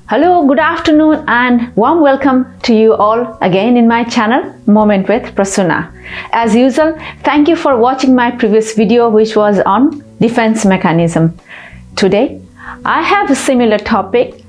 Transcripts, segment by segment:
Hello, good afternoon and warm welcome to you all again in my channel Moment with Prasuna. As usual, thank you for watching my previous video which was on defense mechanism. Today, I have a similar topic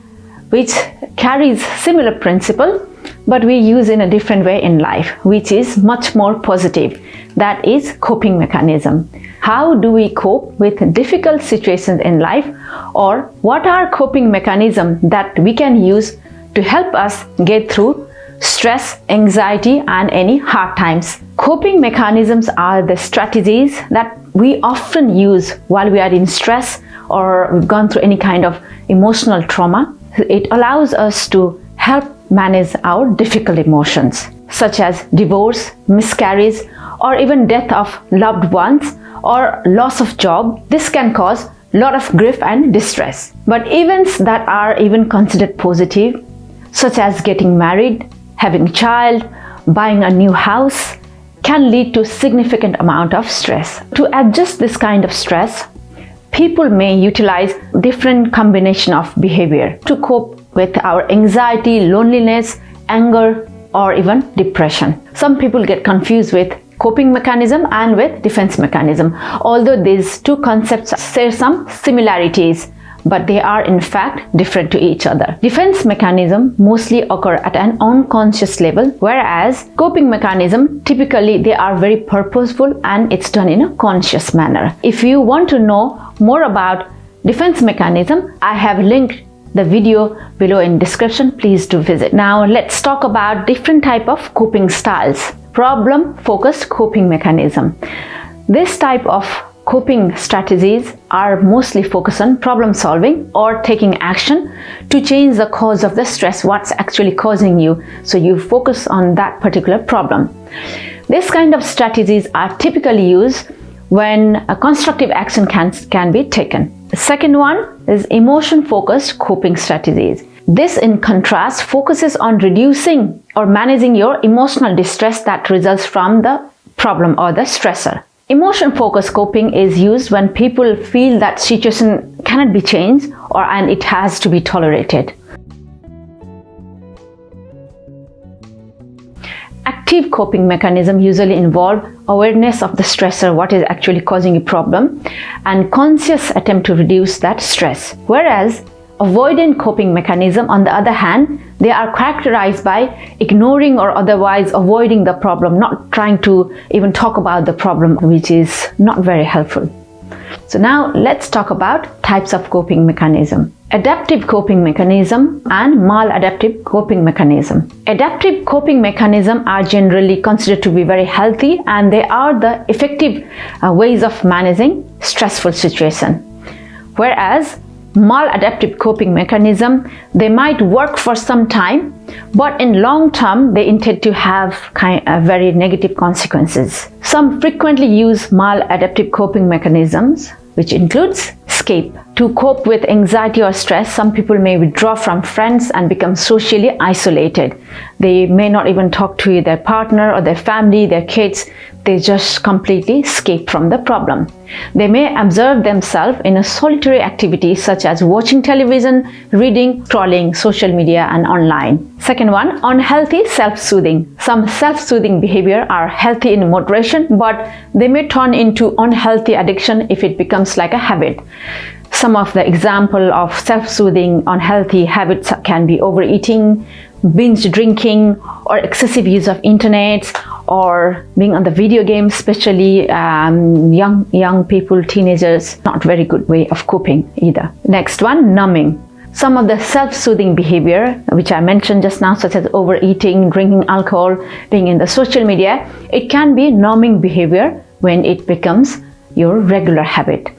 which carries similar principle but we use in a different way in life, which is much more positive. That is coping mechanism. How do we cope with difficult situations in life, or what are coping mechanisms that we can use to help us get through stress, anxiety and any hard times. Coping mechanisms are the strategies that we often use while we are in stress or we've gone through any kind of emotional trauma. It allows us to help manage our difficult emotions such as divorce, miscarriage or even death of loved ones or loss of job. This can cause a lot of grief and distress. But events that are even considered positive, such as getting married, having a child, buying a new house, can lead to significant amount of stress. To adjust this kind of stress, people may utilize different combination of behavior to cope with our anxiety, loneliness, anger, or even depression. Some people get confused with coping mechanism and with defense mechanism. Although these two concepts share some similarities, but they are in fact different to each other. Defense mechanism mostly occur at an unconscious level, whereas coping mechanism typically they are very purposeful and it's done in a conscious manner. If you want to know more about defense mechanism, I have linked the video below in description. Please do visit. Now let's talk about different type of coping styles. Problem focused coping mechanism. This type of coping strategies are mostly focused on problem solving or taking action to change the cause of the stress, what's actually causing you. So you focus on that particular problem. This kind of strategies are typically used when a constructive action can be taken. The second one is emotion focused coping strategies. This in contrast focuses on reducing or managing your emotional distress that results from the problem or the stressor. Emotion focused coping is used when people feel that situation cannot be changed and it has to be tolerated. Active coping mechanism usually involve awareness of the stressor, what is actually causing a problem, and conscious attempt to reduce that stress. Whereas avoidant coping mechanism, on the other hand, they are characterized by ignoring or otherwise avoiding the problem, not trying to even talk about the problem, which is not very helpful. So now let's talk about types of coping mechanism. Adaptive coping mechanism and maladaptive coping mechanism. Adaptive coping mechanism are generally considered to be very healthy and they are the effective ways of managing stressful situation. Whereas maladaptive coping mechanism, they might work for some time, but in long term they intend to have very negative consequences. Some frequently use maladaptive coping mechanisms, which includes escape. To cope with anxiety or stress, some people may withdraw from friends and become socially isolated. They may not even talk to their partner or their family, their kids. They just completely escape from the problem. They may observe themselves in a solitary activity such as watching television, reading, scrolling social media and online. Second one, unhealthy self-soothing. Some self-soothing behavior are healthy in moderation, but they may turn into unhealthy addiction if it becomes like a habit. Some of the example of self-soothing unhealthy habits can be overeating, binge drinking, or excessive use of internet, or being on the video games, especially young people, teenagers. Not very good way of coping either. Next one, numbing. Some of the self-soothing behavior which I mentioned just now, such as overeating, drinking alcohol, being in the social media, it can be numbing behavior when it becomes your regular habit.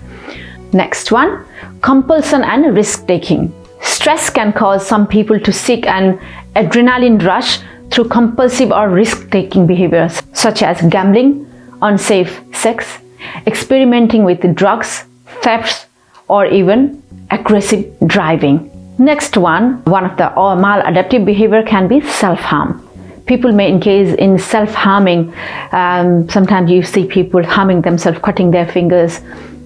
Next one, compulsion and risk-taking. Stress can cause some people to seek an adrenaline rush through compulsive or risk-taking behaviors such as gambling, unsafe sex, experimenting with drugs, thefts, or even aggressive driving. Next one of the maladaptive behavior can be self-harm. People may engage in self-harming. Sometimes you see people harming themselves, cutting their fingers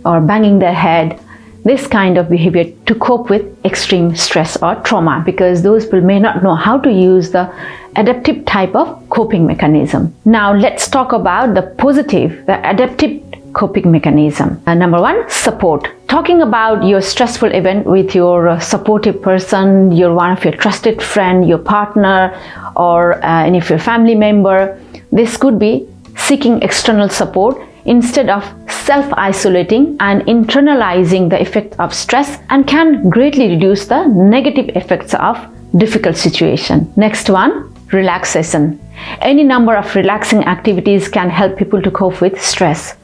or banging their head. This kind of behavior to cope with extreme stress or trauma, because those people may not know how to use the adaptive type of coping mechanism. Now let's talk about the positive, the adaptive coping mechanism. Number one, support. Talking about your stressful event with your supportive person, one of your trusted friend, your partner, or any of your family member. This could be seeking external support instead of self-isolating and internalizing the effect of stress, and can greatly reduce the negative effects of difficult situation. Next one, relaxation. Any number of relaxing activities can help people to cope with stress.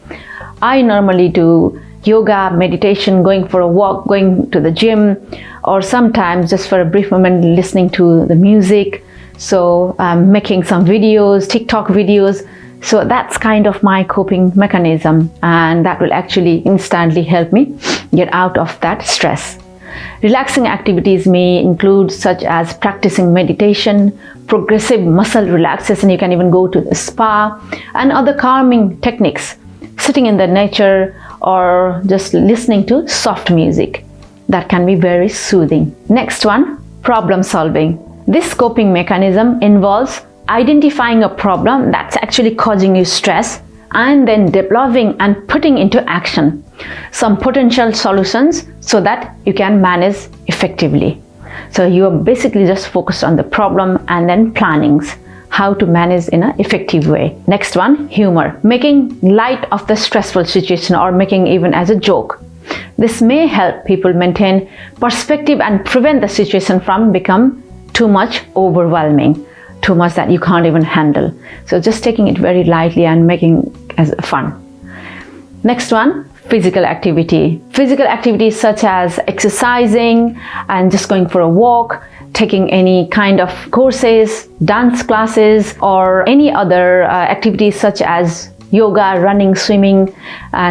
I normally do yoga, meditation, going for a walk, going to the gym, or sometimes just for a brief moment listening to the music. So making some videos, TikTok videos. So that's kind of my coping mechanism, and that will actually instantly help me get out of that stress. Relaxing activities may include such as practicing meditation, progressive muscle relaxation. You can even go to the spa, and other calming techniques, sitting in the nature or just listening to soft music. That can be very soothing. Next one, problem solving. This coping mechanism involves identifying a problem that's actually causing you stress and then developing and putting into action some potential solutions so that you can manage effectively. So you are basically just focused on the problem and then plannings how to manage in an effective way. Next one, humor. Making light of the stressful situation or making even as a joke. This may help people maintain perspective and prevent the situation from become too much overwhelming, too much that you can't even handle. So just taking it very lightly and making as fun. Next one, physical activity. Physical activities such as exercising and just going for a walk, taking any kind of courses, dance classes, or any other activities such as yoga, running, swimming,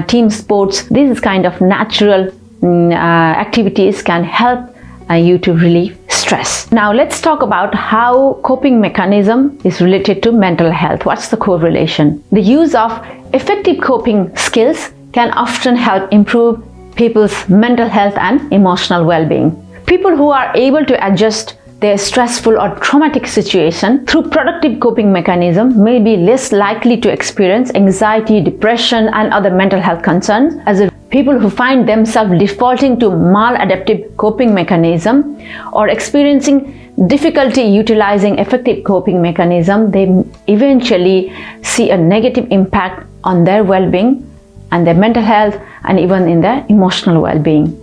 team sports. These kind of natural activities can help you to relieve stress. Now let's talk about how coping mechanism is related to mental health. What's the correlation? The use of effective coping skills can often help improve people's mental health and emotional well-being. People who are able to adjust their stressful or traumatic situation through productive coping mechanism may be less likely to experience anxiety, depression, and other mental health concerns. As people who find themselves defaulting to maladaptive coping mechanism or experiencing difficulty utilizing effective coping mechanism, they eventually see a negative impact on their well-being and their mental health and even in their emotional well-being.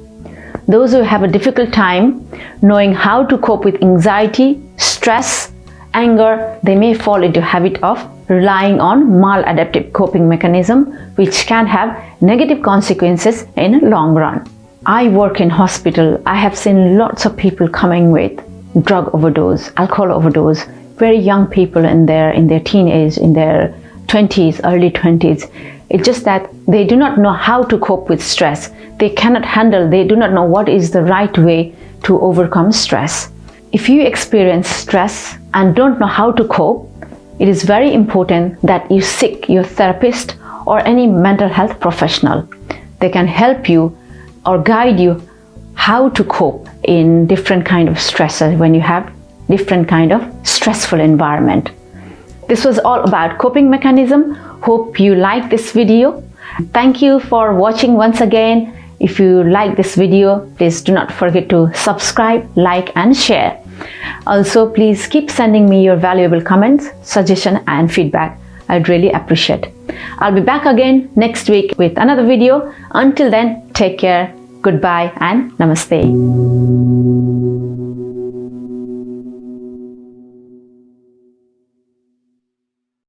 Those who have a difficult time knowing how to cope with anxiety, stress, anger, they may fall into habit of relying on maladaptive coping mechanism, which can have negative consequences in the long run. I work in hospital. I have seen lots of people coming with drug overdose, alcohol overdose, very young people in their teenage, in their 20s, early 20s. It's just that they do not know how to cope with stress. They cannot handle, they do not know what is the right way to overcome stress. If you experience stress and don't know how to cope, it is very important that you seek your therapist or any mental health professional. They can help you or guide you how to cope in different kind of stresses when you have different kind of stressful environment. This was all about coping mechanism. Hope you like this video. Thank you for watching once again. If you like this video, please do not forget to subscribe, like and share. Also, please keep sending me your valuable comments, suggestions and feedback. I'd really appreciate. I'll be back again next week with another video. Until then, take care, goodbye and namaste.